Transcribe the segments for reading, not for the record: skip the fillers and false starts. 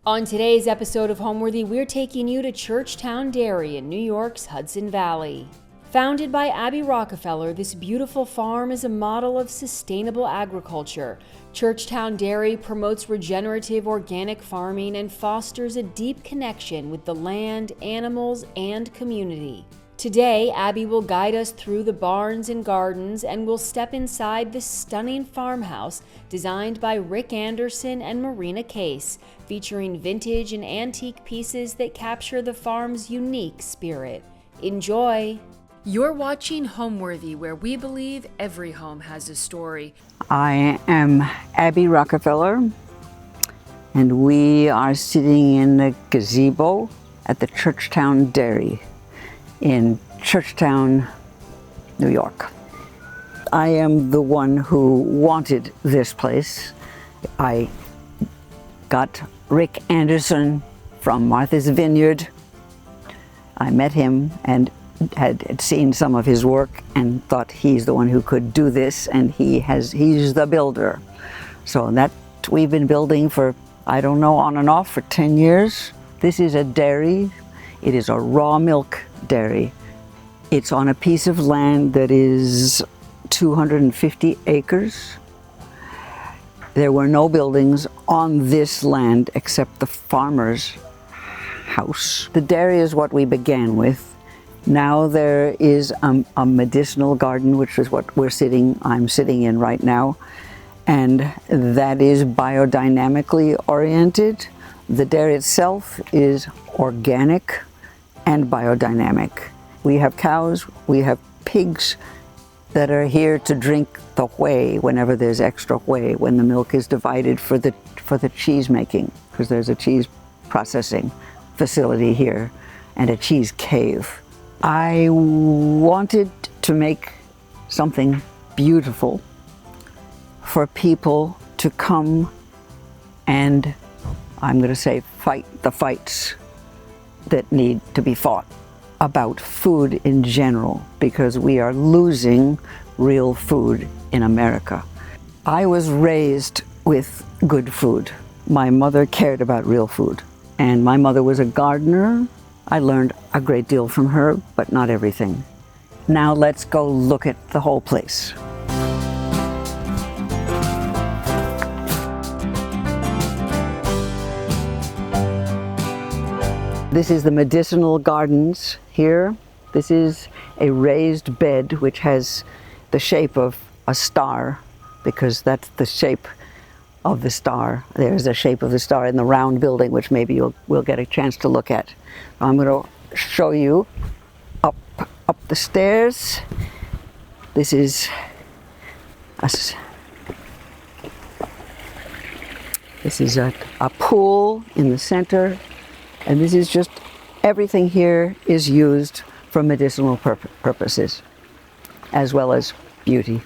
On today's episode of Homeworthy, we're taking you to Churchtown Dairy in New York's Hudson Valley. Founded by Abby Rockefeller, this beautiful farm is a model of sustainable agriculture. Churchtown Dairy promotes regenerative organic farming and fosters a deep connection with the land, animals, and community. Today, Abby will guide us through the barns and gardens, and we'll step inside this stunning farmhouse designed by Rick Anderson and Marina, featuring vintage and antique pieces that capture the farm's unique spirit. Enjoy! You're watching Homeworthy, where we believe every home has a story. I am Abby Rockefeller, and we are sitting in the gazebo at the Churchtown Dairy in Churchtown, New York. I am the one who wanted this place. I got Rick Anderson from Martha's Vineyard. I met him and had seen some of his work and thought he's the one who could do this, and he's the builder. So that we've been building for, I don't know, on and off for 10 years. This is a dairy. It is a raw milk dairy. It's on a piece of land that is 250 acres. There were no buildings on this land except the farmer's house. The dairy is what we began with. Now there is a medicinal garden, which is what I'm sitting in right now, and that is biodynamically oriented. The dairy itself is organic and biodynamic. We have cows, we have pigs that are here to drink the whey whenever there's extra whey, when the milk is divided for the cheese making, because there's a cheese processing facility here and a cheese cave. I wanted to make something beautiful for people to come and, I'm going to say, fight the fights that need to be fought about food in general, because we are losing real food in America. I was raised with good food. My mother cared about real food, and my mother was a gardener. I learned a great deal from her, but not everything. Now let's go look at the whole place. This is the medicinal gardens here. This is a raised bed which has the shape of a star, because that's the shape of the star. There's the shape of the star in the round building, which maybe we'll get a chance to look at. I'm going to show you up the stairs. This is a pool in the center. And this is just, everything here is used for medicinal purposes, as well as beauty.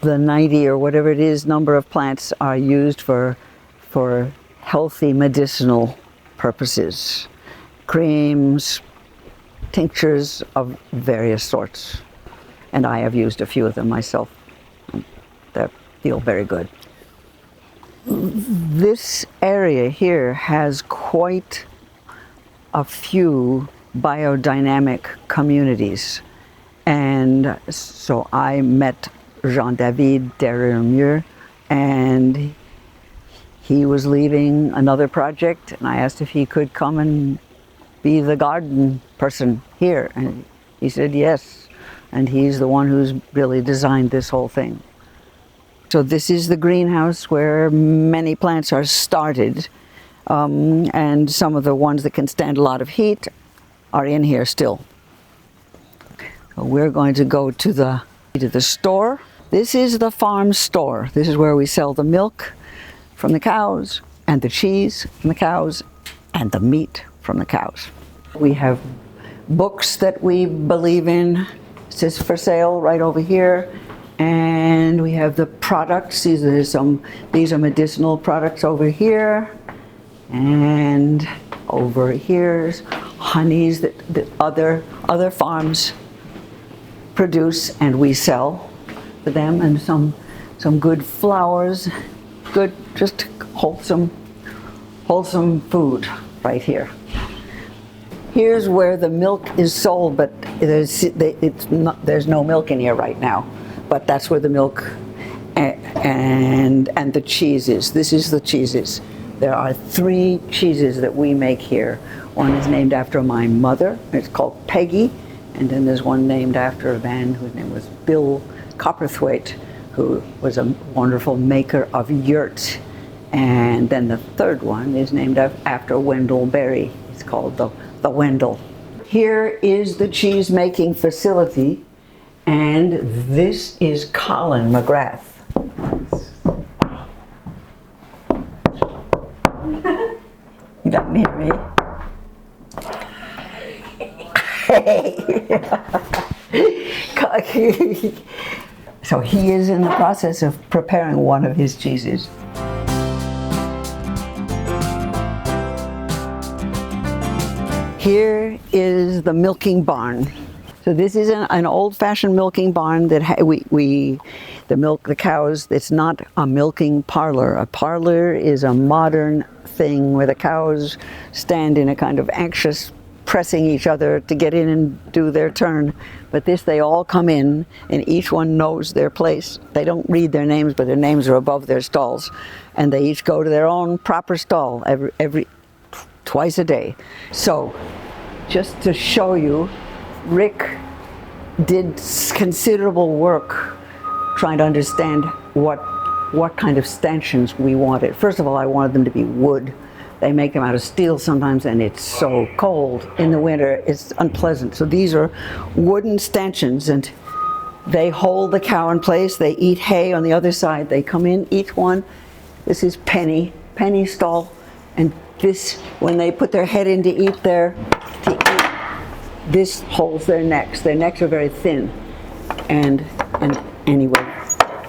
The 90 or whatever it is number of plants are used for healthy medicinal purposes. Creams, tinctures of various sorts. And I have used a few of them myself. They feel very good. This area here has quite a few biodynamic communities, and so I met Jean-David Derrimieux, and he was leading another project, and I asked if he could come and be the garden person here, and he said yes, and he's the one who's really designed this whole thing. So this is the greenhouse where many plants are started, and some of the ones that can stand a lot of heat are in here still. So we're going to go to the store. This is the farm store. This is where we sell the milk from the cows, and the cheese from the cows, and the meat from the cows. We have books that we believe in. It says for sale right over here. And we have the products. These are medicinal products over here. And over here's honeys that other farms produce and we sell for them, and some good flowers, good, just wholesome wholesome food right here. Here's where the milk is sold, but there's no milk in here right now. But that's where the milk and the cheese is. This is the cheeses. There are 3 cheeses that we make here. One is named after my mother. It's called Peggy. And then there's one named after a man whose name was Bill Copperthwaite, who was a wonderful maker of yurts. And then the third one is named after Wendell Berry. It's called the Wendell. Here is the cheese making facility, and this is Colin McGrath. You got near me. So he is in the process of preparing one of his cheeses. Here is the milking barn. So this is an old-fashioned milking barn that the cows. It's not a milking parlor. A parlor is a modern thing where the cows stand in a kind of anxious pressing each other to get in and do their turn. But this, they all come in and each one knows their place. They don't read their names, but their names are above their stalls. And they each go to their own proper stall twice a day. So, just to show you, Rick did considerable work trying to understand what kind of stanchions we wanted. First of all, I wanted them to be wood. They make them out of steel sometimes, and it's so cold in the winter, it's unpleasant. So these are wooden stanchions, and they hold the cow in place. They eat hay on the other side. They come in, each one. This is Penny's stall, and this, when they put their head in to eat, this holds their necks. Their necks are very thin, and anyway,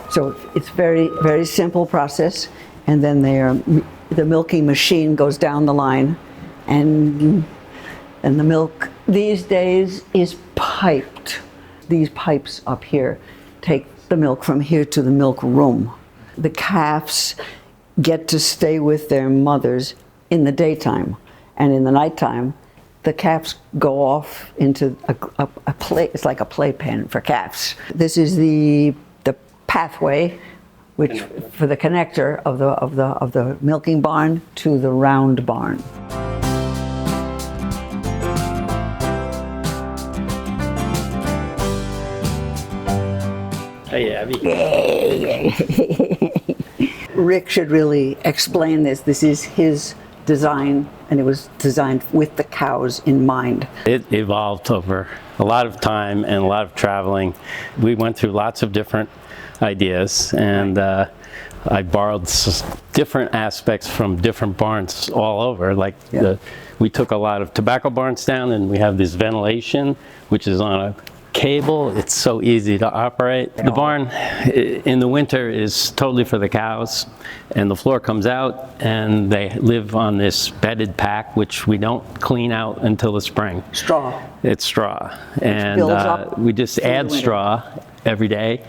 so it's very, very simple process. And then the milking machine goes down the line, and the milk these days is piped. These pipes up here take the milk from here to the milk room. The calves get to stay with their mothers in the daytime, and in the nighttime the calves go off into a play. It's like a playpen for calves. This is the pathway, which for the connector of the milking barn to the round barn. Hey, Abby. Yay. Rick should really explain this. This is his design, and it was designed with the cows in mind. It evolved over a lot of time and a lot of traveling. We went through lots of different ideas, and I borrowed different aspects from different barns all over. Like we took a lot of tobacco barns down, and we have this ventilation, which is on a cable. It's so easy to operate. The barn in the winter is totally for the cows, and the floor comes out, and they live on this bedded pack, which we don't clean out until the spring. Straw. It's straw, and we just add straw every day.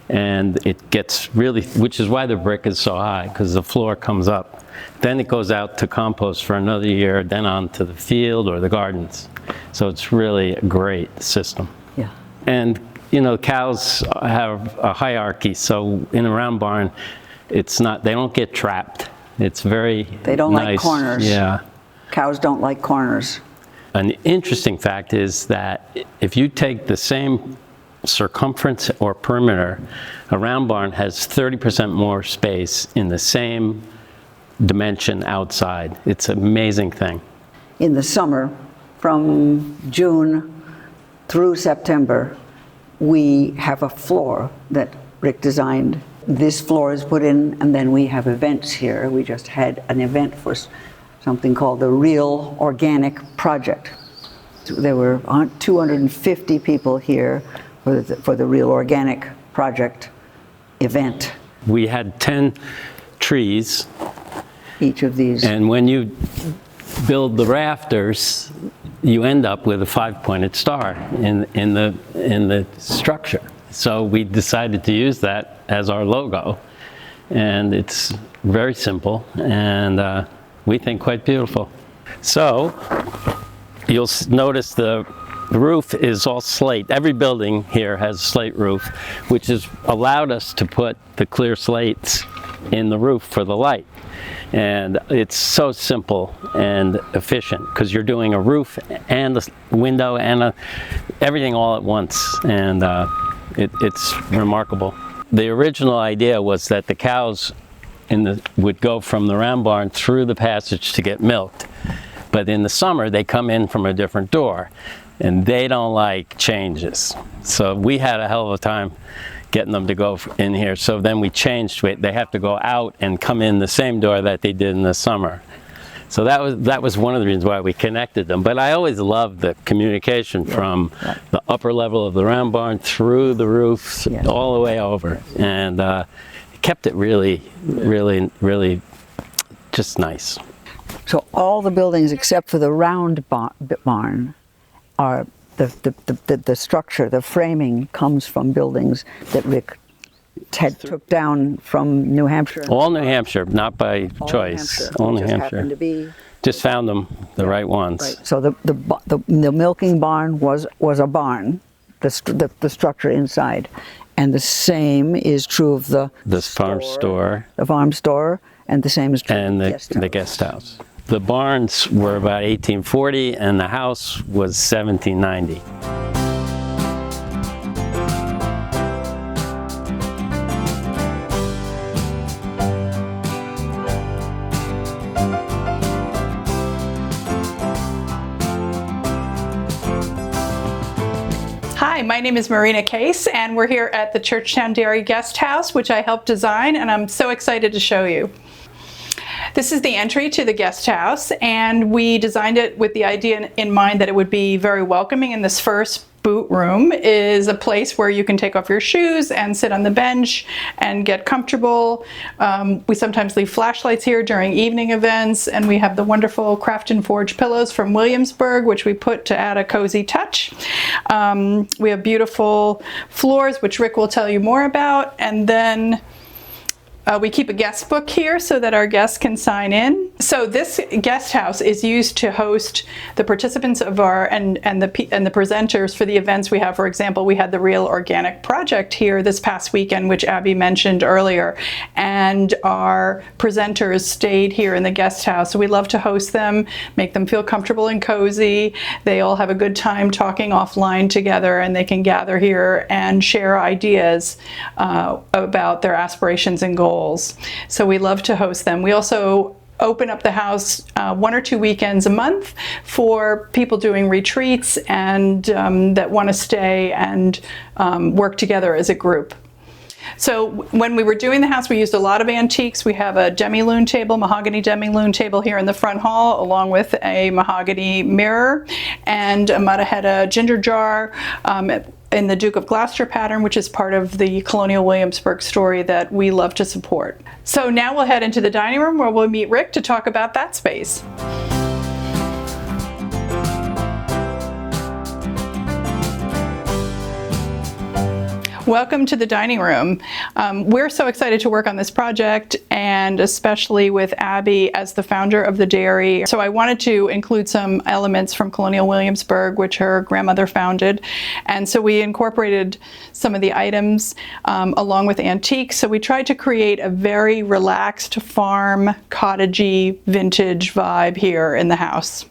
And it gets really, which is why the brick is so high, because the floor comes up. Then it goes out to compost for another year, then on to the field or the gardens. So it's really a great system. Yeah. And, you know, cows have a hierarchy. So in a round barn, it's not, they don't get trapped. It's very nice. They don't like corners. Yeah. Cows don't like corners. An interesting fact is that if you take the same circumference or perimeter, a round barn has 30% more space in the same dimension outside. It's an amazing thing. In the summer, from June through September, we have a floor that Rick designed. This floor is put in, and then we have events here. We just had an event for something called the Real Organic Project. There were 250 people here for the Real Organic Project event. We had 10 trees. Each of these. And when you build the rafters, you end up with a 5-pointed star in the structure. So we decided to use that as our logo. And it's very simple. And we think quite beautiful. So you'll notice the roof is all slate. Every building here has a slate roof, which has allowed us to put the clear slates in the roof for the light. And it's so simple and efficient because you're doing a roof and a window and everything all at once, and it's remarkable. The original idea was that the cows would go from the round barn through the passage to get milked, but in the summer they come in from a different door, and they don't like changes. So we had a hell of a time getting them to go in here. So then we changed it. They have to go out and come in the same door that they did in the summer. So that was one of the reasons why we connected them. But I always loved the communication from the upper level of the round barn through the roof all the way over, and it kept it really, really, really just nice. So all the buildings except for the round barn are the structure, the framing comes from buildings that Rick took down from New Hampshire. All New Hampshire, not by choice. All New Hampshire. Just found them, the right ones. Right. So the milking barn was a barn, the structure inside, and the same is true of the farm store. The farm store, and the same is true and of the guest house. The barns were about 1840, and the house was 1790. Hi, my name is Marina Case, and we're here at the Churchtown Dairy Guest House, which I helped design, and I'm so excited to show you. This is the entry to the guest house, and we designed it with the idea in mind that it would be very welcoming. And this first boot room is a place where you can take off your shoes and sit on the bench and get comfortable. We sometimes leave flashlights here during evening events, and we have the wonderful Craft and Forge pillows from Williamsburg, which we put to add a cozy touch. We have beautiful floors, which Rick will tell you more about, and then we keep a guest book here so that our guests can sign in. So this guest house is used to host the participants of our and the presenters for the events we have. For example, we had the Real Organic Project here this past weekend, which Abby mentioned earlier, and our presenters stayed here in the guest house. So we love to host them, make them feel comfortable and cozy. They all have a good time talking offline together, and they can gather here and share ideas about their aspirations and goals. So we love to host them. We also open up the house 1 or 2 weekends a month for people doing retreats and that want to stay and work together as a group. So when we were doing the house, we used a lot of antiques. We have a demi-lune table, mahogany demi-lune table here in the front hall, along with a mahogany mirror and a Mudaheta ginger jar in the Duke of Gloucester pattern, which is part of the Colonial Williamsburg story that we love to support. So now we'll head into the dining room where we'll meet Rick to talk about that space. Welcome to the dining room. We're so excited to work on this project, and especially with Abby as the founder of the dairy. So I wanted to include some elements from Colonial Williamsburg, which her grandmother founded. And so we incorporated some of the items along with antiques. So we tried to create a very relaxed farm, cottagey, vintage vibe here in the house.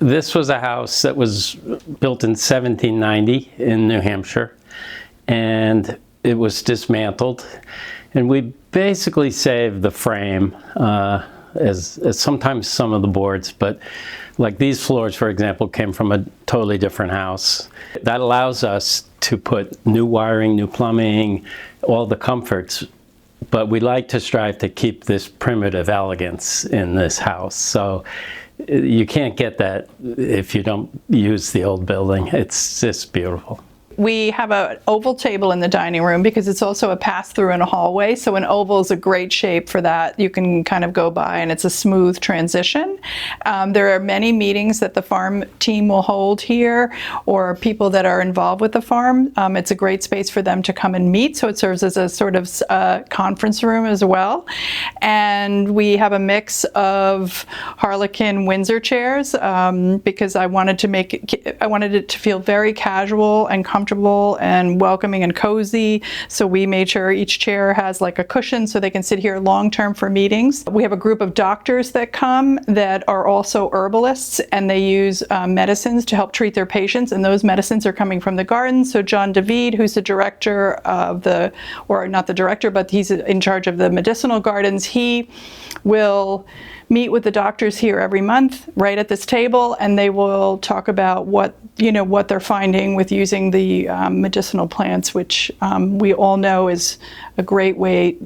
This was a house that was built in 1790 in New Hampshire. And it was dismantled, and we basically saved the frame as sometimes some of the boards, but like these floors, for example, came from a totally different house. That allows us to put new wiring, new plumbing, all the comforts, but we like to strive to keep this primitive elegance in this house. So you can't get that if you don't use the old building. It's just beautiful. We have an oval table in the dining room because it's also a pass-through in a hallway, so an oval is a great shape for that. You can kind of go by and it's a smooth transition. There are many meetings that the farm team will hold here, or people that are involved with the farm. It's a great space for them to come and meet, so it serves as a sort of conference room as well. And we have a mix of Harlequin Windsor chairs because I wanted it to feel very casual and comfortable and welcoming and cozy. So we made sure each chair has like a cushion so they can sit here long-term for meetings. We have a group of doctors that come that are also herbalists, and they use medicines to help treat their patients, and those medicines are coming from the garden. So John David, who's the director of or not the director, but he's in charge of the medicinal gardens, he will meet with the doctors here every month right at this table, and they will talk about what they're finding with using the medicinal plants, which we all know is a great way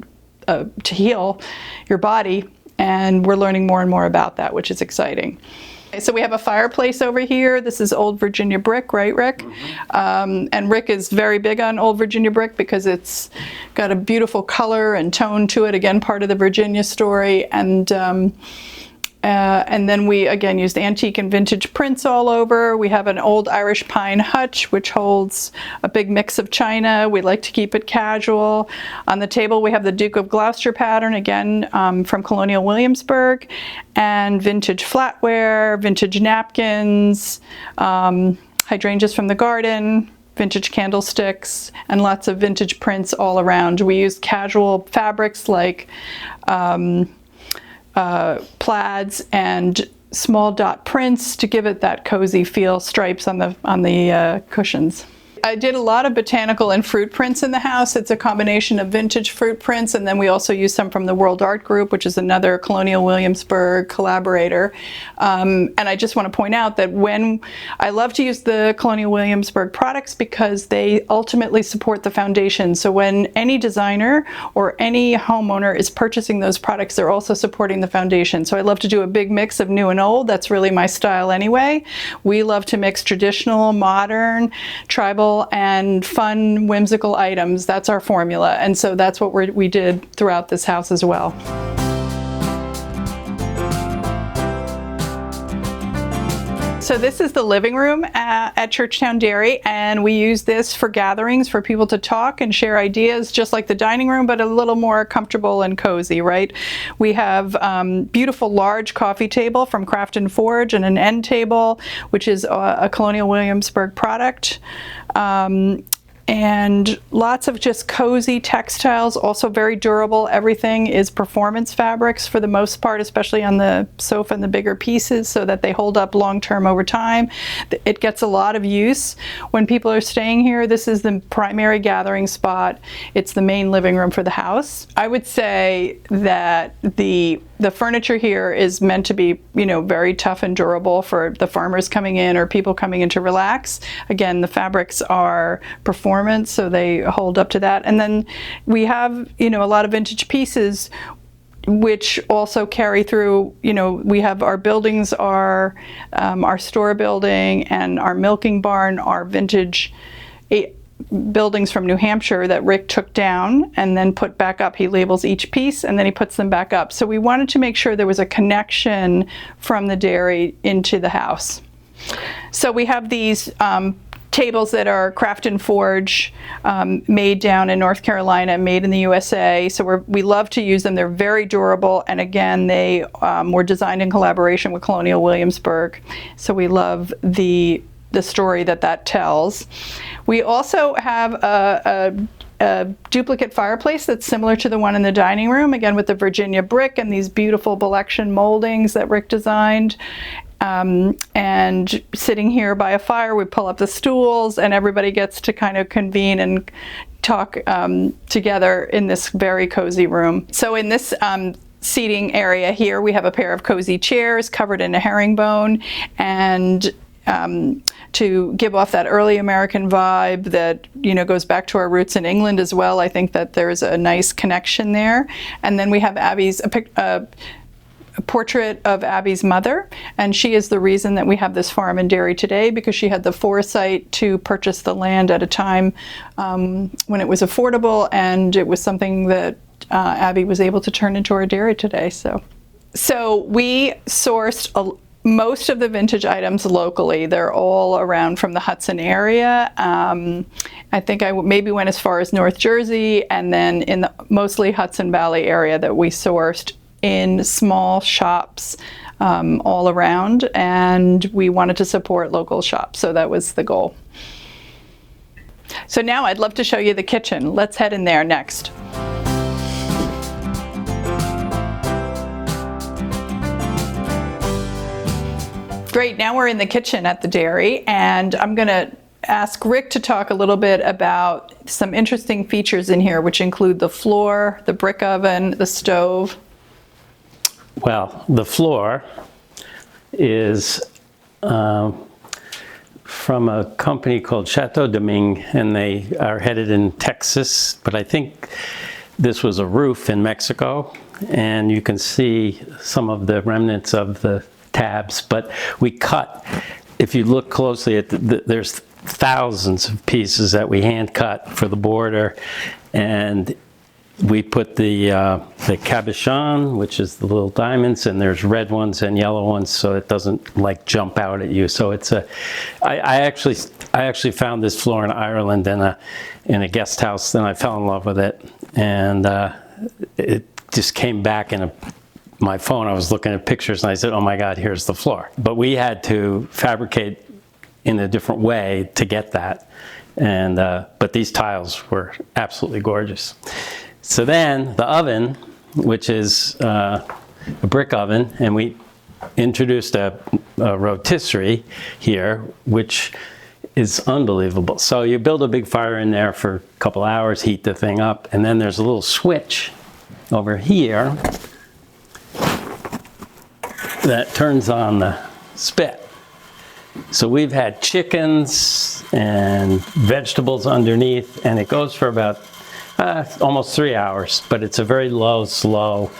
to heal your body, and we're learning more and more about that, which is exciting. So we have a fireplace over here. This is old Virginia brick, right, Rick? Mm-hmm. And Rick is very big on old Virginia brick because it's got a beautiful color and tone to it. Again, part of the Virginia story. And then we, again, used antique and vintage prints all over. We have an old Irish pine hutch, which holds a big mix of china. We like to keep it casual. On the table, we have the Duke of Gloucester pattern, again, from Colonial Williamsburg, and vintage flatware, vintage napkins, hydrangeas from the garden, vintage candlesticks, and lots of vintage prints all around. We use casual fabrics like plaids and small dot prints to give it that cozy feel, stripes on the cushions. I did a lot of botanical and fruit prints in the house. It's a combination of vintage fruit prints, and then we also use some from the World Art Group, which is another Colonial Williamsburg collaborator. And I just want to point out that I love to use the Colonial Williamsburg products because they ultimately support the foundation. So when any designer or any homeowner is purchasing those products, they're also supporting the foundation. So I love to do a big mix of new and old. That's really my style anyway. We love to mix traditional, modern, tribal, and fun, whimsical items. That's our formula, and so that's what we did throughout this house as well. So this is the living room at Churchtown Dairy, and we use this for gatherings, for people to talk and share ideas, just like the dining room, but a little more comfortable and cozy, right? We have beautiful large coffee table from Craft and Forge, and an end table, which is a Colonial Williamsburg product. And lots of just cozy textiles, also very durable. Everything is performance fabrics for the most part, especially on the sofa and the bigger pieces, so that they hold up long term over time. It gets a lot of use when people are staying here. This is the primary gathering spot. It's the main living room for the house. I would say that the furniture here is meant to be, very tough and durable for the farmers coming in or people coming in to relax. Again, the fabrics are performance, so they hold up to that. And then we have, a lot of vintage pieces which also carry through. We have our buildings are our store building and our milking barn are vintage buildings from New Hampshire that Rick took down and then put back up. He labels each piece and then he puts them back up. So we wanted to make sure there was a connection from the dairy into the house. So we have these tables that are Craft and Forge, made down in North Carolina, made in the USA. So we love to use them. They're very durable, and again, they were designed in collaboration with Colonial Williamsburg. So we love the story that tells. We also have a duplicate fireplace that's similar to the one in the dining room, again with the Virginia brick and these beautiful Belection moldings that Rick designed. And sitting here by a fire, we pull up the stools and everybody gets to kind of convene and talk together in this very cozy room. So in this seating area here, we have a pair of cozy chairs covered in a herringbone, and to give off that early American vibe that goes back to our roots in England as well. I think that there's a nice connection there. And then we have Abby's portrait of Abby's mother, and she is the reason that we have this farm and dairy today, because she had the foresight to purchase the land at a time when it was affordable, and it was something that Abby was able to turn into our dairy today. So we sourced most of the vintage items locally. They're all around from the Hudson area. I think I maybe went as far as North Jersey, and then in the mostly Hudson Valley area that we sourced in small shops all around, and we wanted to support local shops, so that was the goal. So now I'd love to show you the kitchen. Let's head in there next. Great, now we're in the kitchen at the dairy, and I'm going to ask Rick to talk a little bit about some interesting features in here, which include the floor, the brick oven, the stove. Well, the floor is from a company called Chateau Domingue, and they are headed in Texas, but I think this was a roof in Mexico, and you can see some of the remnants of the tabs, but we cut, if you look closely at there's thousands of pieces that we hand cut for the border, and we put the cabochon, which is the little diamonds, and there's red ones and yellow ones, so it doesn't like jump out at you. So it's I actually found this floor in Ireland in a guest house, and I fell in love with it, and it just came back in my phone. I was looking at pictures and I said, oh my God, here's the floor. But we had to fabricate in a different way to get that. And but these tiles were absolutely gorgeous. So then the oven, which is a brick oven, and we introduced a rotisserie here, which is unbelievable. So you build a big fire in there for a couple hours, heat the thing up, and then there's a little switch over here that turns on the spit. So we've had chickens and vegetables underneath, and it goes for about almost 3 hours, but it's a very low, slow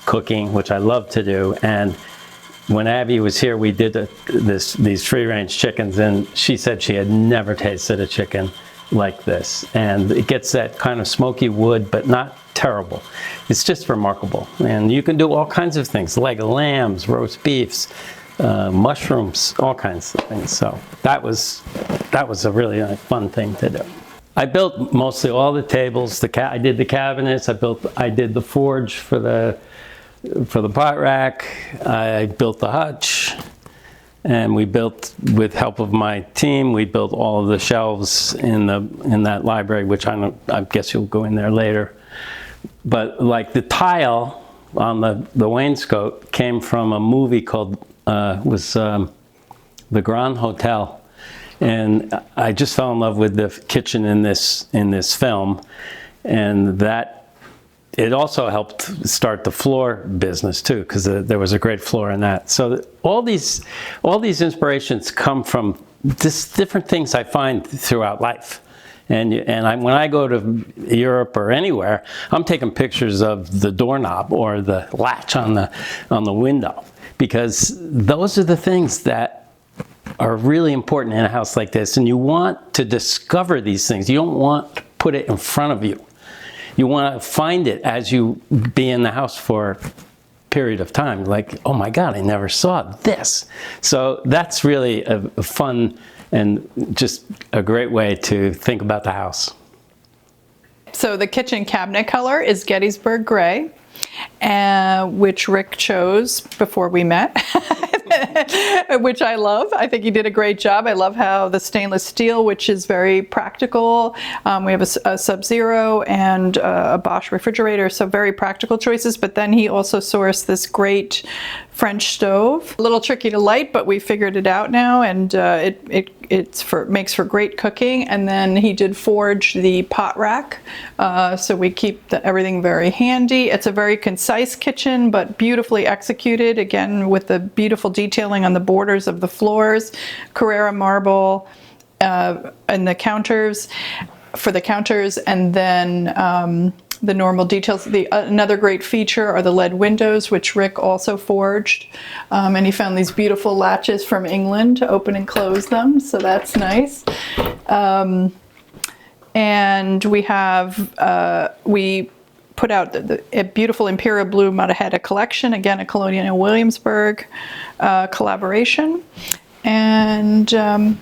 cooking, which I love to do. And when Abby was here, we did these free-range chickens, and she said she had never tasted a chicken like this. And it gets that kind of smoky wood, but not terrible. It's just remarkable. And you can do all kinds of things, leg of lambs, roast beefs, mushrooms, all kinds of things. So that was a really fun thing to do. I built mostly all the tables. I did the cabinets. I did the forge for the pot rack. I built the hutch, and we built, with help of my team, we built all of the shelves in that library, which I guess you'll go in there later. But like the tile on the wainscot came from a movie called The Grand Hotel, and I just fell in love with the kitchen in this film, and that it also helped start the floor business too, because there was a great floor in that. So all these inspirations come from just different things I find throughout life. And when I go to Europe or anywhere, I'm taking pictures of the doorknob or the latch on the window, because those are the things that are really important in a house like this. And you want to discover these things. You don't want to put it in front of you. You want to find it as you be in the house for a period of time. Like, oh my God, I never saw this. So that's really a fun and just a great way to think about the house. So the kitchen cabinet color is Gettysburg Gray, which Rick chose before we met, which I love. I think he did a great job. I love how the stainless steel, which is very practical. We have a Sub-Zero and a Bosch refrigerator, so very practical choices. But then he also sourced this great French stove. A little tricky to light, but we figured it out now, and it makes for great cooking. And then he did forge the pot rack, so we keep everything very handy. It's a very concise kitchen, but beautifully executed, again with the beautiful detailing on the borders of the floors, Carrara marble and the counters, and then the normal details. Another great feature are the lead windows, which Rick also forged. And he found these beautiful latches from England to open and close them, so that's nice. And we have, we put out a beautiful Imperial Blue Mataheta collection, again a Colonial Williamsburg collaboration. And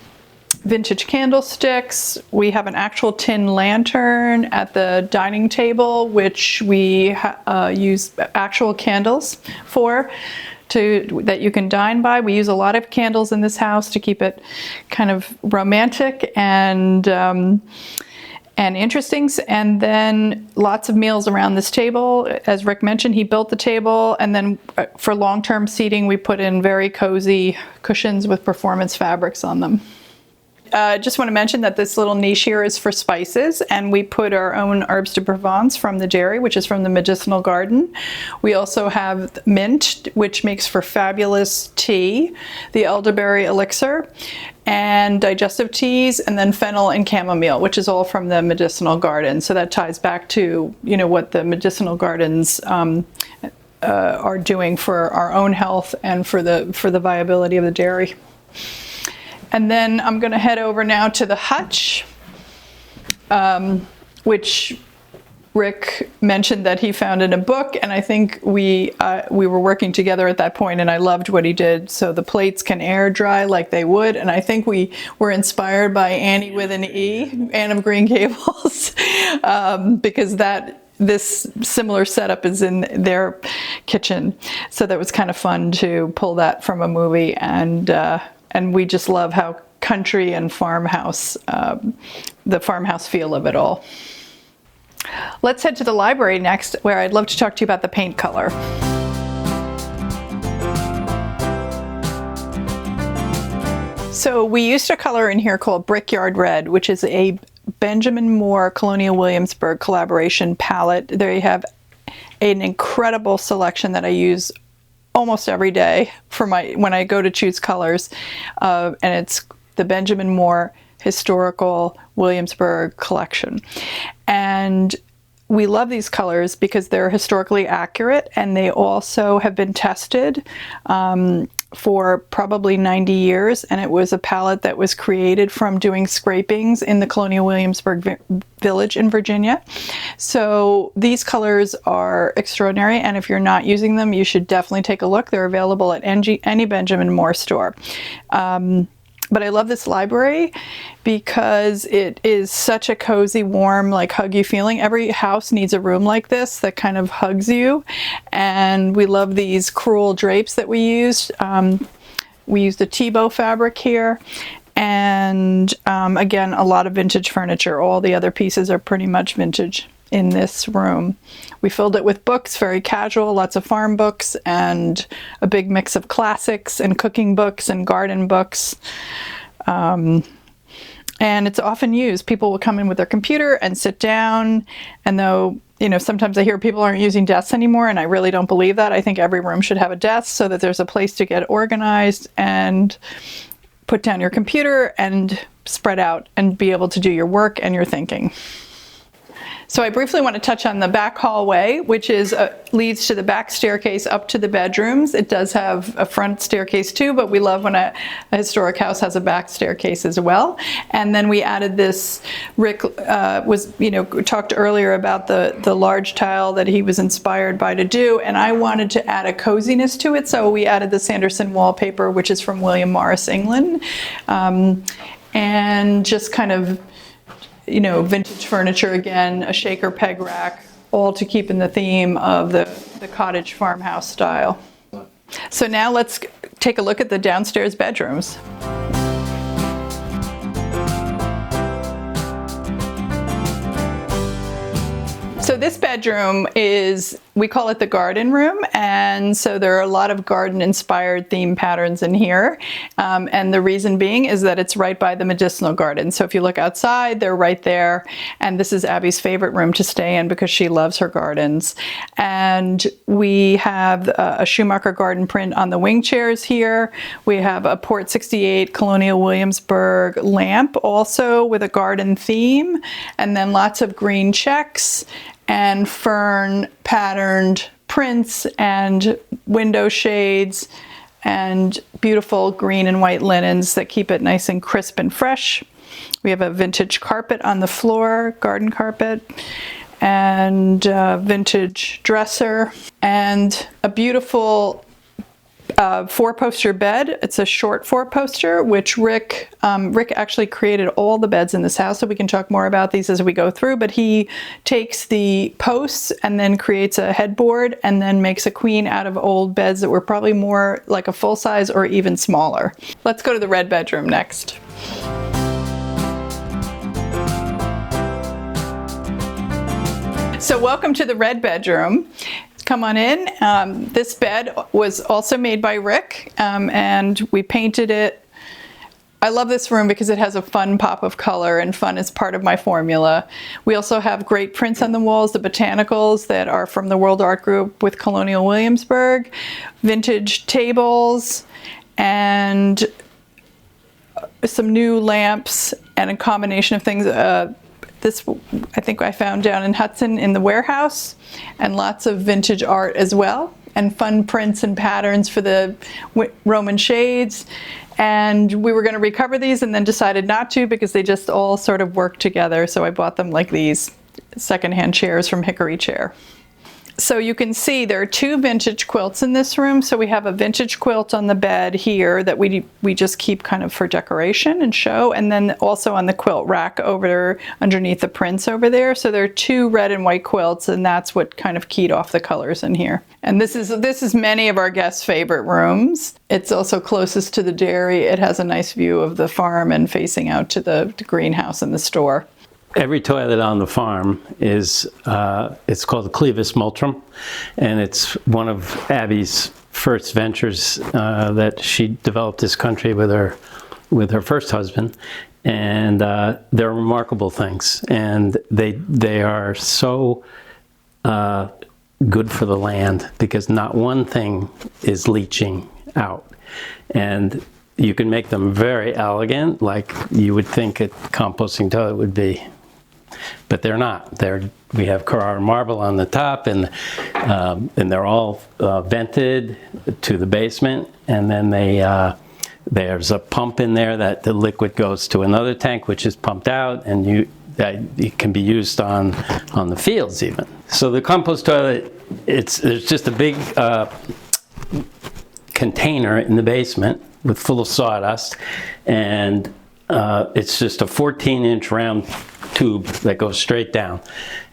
vintage candlesticks. We have an actual tin lantern at the dining table, which we use actual candles for, that you can dine by. We use a lot of candles in this house to keep it kind of romantic and interesting. And then lots of meals around this table. As Rick mentioned, he built the table, and then for long-term seating, we put in very cozy cushions with performance fabrics on them. Just want to mention that this little niche here is for spices, and we put our own herbs de Provence from the dairy, which is from the medicinal garden. We also have mint, which makes for fabulous tea, the elderberry elixir, and digestive teas, and then fennel and chamomile, which is all from the medicinal garden. So that ties back to, you know, what the medicinal gardens are doing for our own health and for the viability of the dairy. And then I'm going to head over now to the hutch, which Rick mentioned that he found in a book, and I think we were working together at that point, and I loved what he did. So the plates can air dry like they would, and I think we were inspired by Annie with an E, Anne of Green Gables, because this similar setup is in their kitchen. So that was kind of fun to pull that from a movie, and we just love how country and farmhouse, the farmhouse feel of it all. Let's head to the library next, where I'd love to talk to you about the paint color. So we used a color in here called Brickyard Red, which is a Benjamin Moore Colonial Williamsburg collaboration palette. There you have an incredible selection that I use almost every day for when I go to choose colors, and it's the Benjamin Moore Historical Williamsburg collection. And we love these colors because they're historically accurate, and they also have been tested for probably 90 years, and it was a palette that was created from doing scrapings in the Colonial Williamsburg village in Virginia. So these colors are extraordinary, and if you're not using them, you should definitely take a look. They're available at any Benjamin Moore store. But I love this library because it is such a cozy, warm, like hug you feeling. Every house needs a room like this that kind of hugs you. And we love these crewel drapes that we used. We used a Tebow fabric here. And again, a lot of vintage furniture. All the other pieces are pretty much vintage in this room. We filled it with books, very casual, lots of farm books, and a big mix of classics and cooking books and garden books. And it's often used. People will come in with their computer and sit down, and though, you know, sometimes I hear people aren't using desks anymore, and I really don't believe that. I think every room should have a desk so that there's a place to get organized and put down your computer and spread out and be able to do your work and your thinking. So I briefly want to touch on the back hallway, which leads to the back staircase up to the bedrooms. It does have a front staircase too, but we love when a historic house has a back staircase as well. And then we added this, Rick talked earlier about the large tile that he was inspired by to do, and I wanted to add a coziness to it, so we added the Sanderson wallpaper, which is from William Morris, England, and just kind of, you know, vintage furniture again, a shaker peg rack, all to keep in the theme of the cottage farmhouse style. So now let's take a look at the downstairs bedrooms. So this bedroom is, we call it the garden room, and so there are a lot of garden-inspired theme patterns in here, and the reason being is that it's right by the medicinal garden. So if you look outside, they're right there, and this is Abby's favorite room to stay in because she loves her gardens. And we have a Schumacher garden print on the wing chairs here. We have a Port 68 Colonial Williamsburg lamp also with a garden theme, and then lots of green checks. and fern patterned prints and window shades and beautiful green and white linens that keep it nice and crisp and fresh. We have a vintage carpet on the floor, garden carpet, and a vintage dresser, and a beautiful four-poster bed. It's a short four-poster, which Rick actually created all the beds in this house, so we can talk more about these as we go through, but he takes the posts and then creates a headboard and then makes a queen out of old beds that were probably more like a full size or even smaller. Let's go to the red bedroom next. So welcome to the red bedroom. Come on in. This bed was also made by Rick, and we painted it. I love this room because it has a fun pop of color, and fun is part of my formula. We also have great prints on the walls, the botanicals that are from the World Art Group with Colonial Williamsburg, vintage tables, and some new lamps, and a combination of things. This I think I found down in Hudson in the warehouse, and lots of vintage art as well, and fun prints and patterns for the Roman shades. And we were going to recover these and then decided not to because they just all sort of work together. So I bought them like these secondhand chairs from Hickory Chair. So you can see there are two vintage quilts in this room. So we have a vintage quilt on the bed here that we just keep kind of for decoration and show, and then also on the quilt rack over underneath the prints over there. So there are two red and white quilts, and that's what kind of keyed off the colors in here. And this is many of our guests' favorite rooms. It's also closest to the dairy. It has a nice view of the farm and facing out to the greenhouse and the store. Every toilet on the farm is, it's called the Clevis Multrum, and it's one of Abby's first ventures that she developed this country with her first husband, and they're remarkable things, and they are so good for the land because not one thing is leaching out, and you can make them very elegant, like you would think a composting toilet would be. But they're not. We have Carrara marble on the top, and they're all vented to the basement. And then there's a pump in there that the liquid goes to another tank, which is pumped out, and it can be used on the fields even. So the compost toilet, there's just a big container in the basement full of sawdust, and it's just a 14-inch round tube that goes straight down.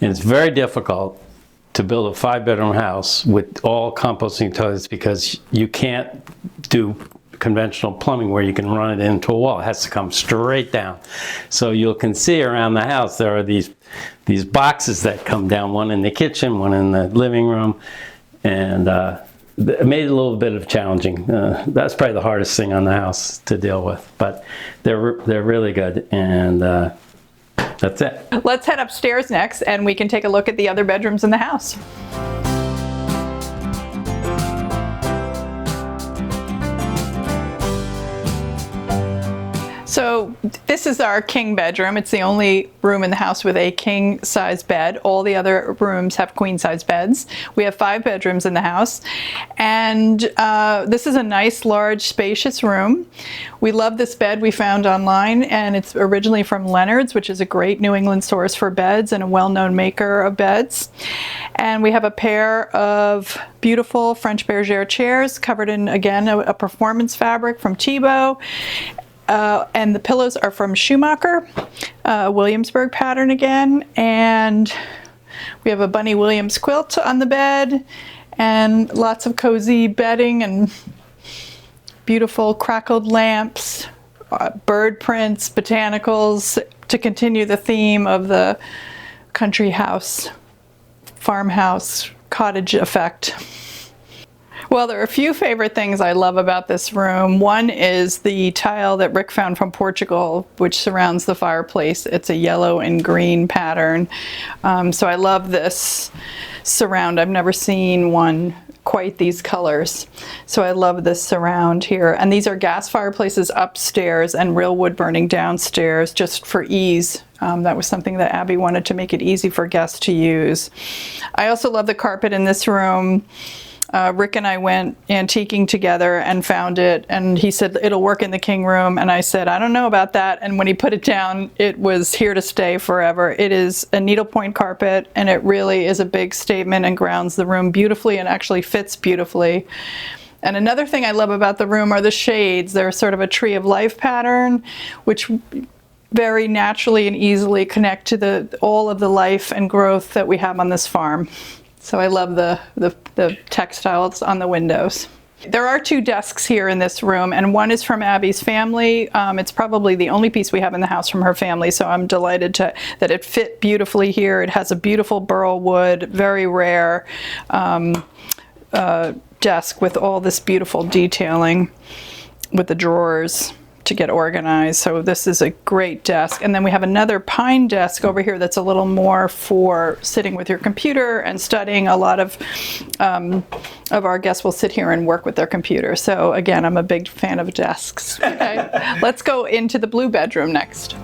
And it's very difficult to build a 5-bedroom house with all composting toilets because you can't do conventional plumbing where you can run it into a wall. It has to come straight down. So you can see around the house there are these boxes that come down, one in the kitchen, one in the living room, and it made it a little bit of challenging. That's probably the hardest thing on the house to deal with, but they're really good, and that's it. Let's head upstairs next, and we can take a look at the other bedrooms in the house. So this is our king bedroom. It's the only room in the house with a king size bed. All the other rooms have queen size beds. We have 5 bedrooms in the house. And this is a nice, large, spacious room. We love this bed we found online, and it's originally from Leonard's, which is a great New England source for beds and a well-known maker of beds. And we have a pair of beautiful French bergère chairs covered in, again, a performance fabric from Thibaut. And the pillows are from Schumacher, Williamsburg pattern again. And we have a Bunny Williams quilt on the bed, and lots of cozy bedding and beautiful crackled lamps, bird prints, botanicals to continue the theme of the country house, farmhouse, cottage effect. Well, there are a few favorite things I love about this room. One is the tile that Rick found from Portugal, which surrounds the fireplace. It's a yellow and green pattern. So I love this surround. I've never seen one quite these colors. So I love this surround here. And these are gas fireplaces upstairs and real wood burning downstairs, just for ease. That was something that Abby wanted to make it easy for guests to use. I also love the carpet in this room. Rick and I went antiquing together and found it, and he said it'll work in the king room, and I said I don't know about that, and when he put it down, it was here to stay forever. It is a needlepoint carpet, and it really is a big statement and grounds the room beautifully and actually fits beautifully. And another thing I love about the room are the shades. They're sort of a tree of life pattern, which very naturally and easily connect to all of the life and growth that we have on this farm. So I love the textiles on the windows. There are 2 desks here in this room, and one is from Abby's family. It's probably the only piece we have in the house from her family, so I'm delighted that it fit beautifully here. It has a beautiful burl wood, very rare desk with all this beautiful detailing with the drawers to get organized. So this is a great desk. And then we have another pine desk over here that's a little more for sitting with your computer and studying. A lot of our guests will sit here and work with their computer. So again, I'm a big fan of desks. Okay. Let's go into the blue bedroom next.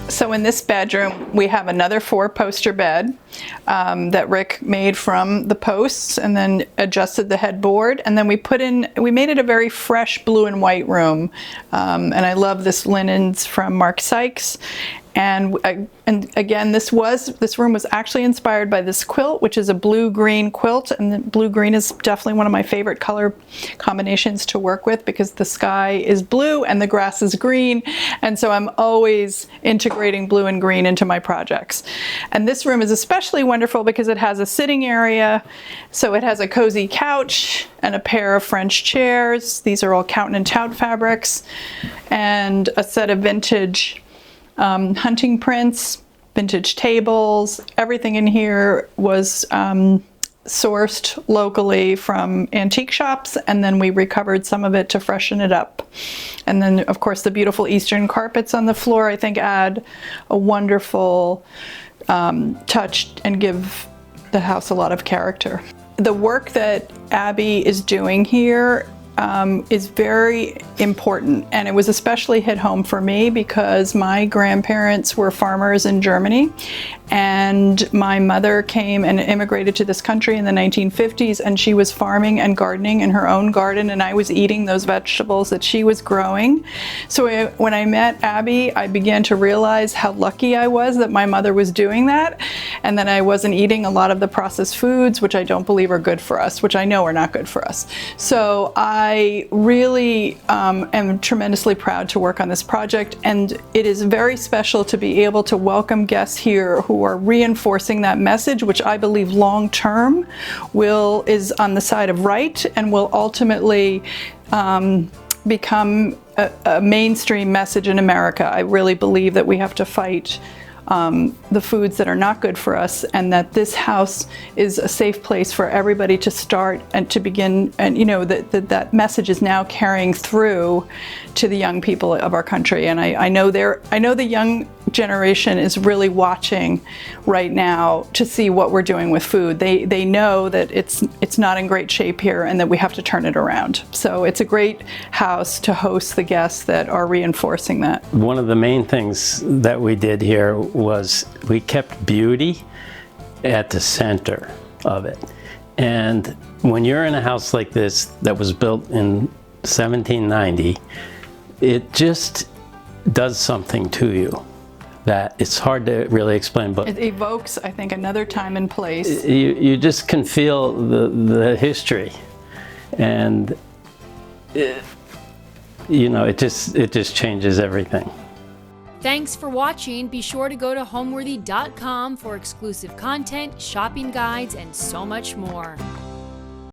So in this bedroom, we have another 4-poster bed that Rick made from the posts and then adjusted the headboard. And then we made it a very fresh blue and white room. And I love this linens from Mark Sykes. And again, this room was actually inspired by this quilt, which is a blue-green quilt, and the blue-green is definitely one of my favorite color combinations to work with because the sky is blue and the grass is green, and so I'm always integrating blue and green into my projects. And this room is especially wonderful because it has a sitting area, so it has a cozy couch and a pair of French chairs. These are all Count and Tout fabrics, and a set of vintage hunting prints, vintage tables. Everything in here was sourced locally from antique shops, and then we recovered some of it to freshen it up. And then, of course, the beautiful Eastern carpets on the floor, I think, add a wonderful touch and give the house a lot of character. The work that Abby is doing here is very important, and it was especially hit home for me because my grandparents were farmers in Germany, and my mother came and immigrated to this country in the 1950s, and she was farming and gardening in her own garden, and I was eating those vegetables that she was growing. So when I met Abby, I began to realize how lucky I was that my mother was doing that, and that I wasn't eating a lot of the processed foods, which I don't believe are good for us, which I know are not good for us. So I really am tremendously proud to work on this project, and it is very special to be able to welcome guests here who are reinforcing that message, which I believe long term is on the side of right and will ultimately become a mainstream message in America. I really believe that we have to fight the foods that are not good for us, and that this house is a safe place for everybody to start and to begin, and that message is now carrying through to the young people of our country. And I know the young generation is really watching right now to see what we're doing with food. They know that it's not in great shape here and that we have to turn it around. So it's a great house to host the guests that are reinforcing that. One of the main things that we did here was we kept beauty at the center of it. And when you're in a house like this that was built in 1790, it just does something to you that it's hard to really explain, but it evokes, I think, another time and place. You just can feel the history, and it just changes everything. Thanks for watching. Be sure to go to homeworthy.com for exclusive content, shopping guides, and so much more.